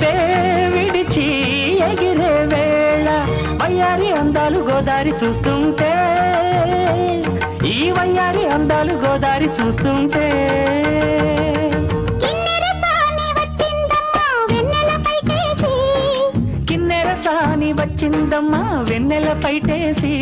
వలపే విడిచి ఎగిరే వేళ వయ్యారి అందాలు గోదారి చూస్తుంటే ఈ వయ్యారి అందాలు గోదారి చూస్తుంటే కిన్నెర సాని వచ్చిందమ్మా వెన్నెల పైటేసి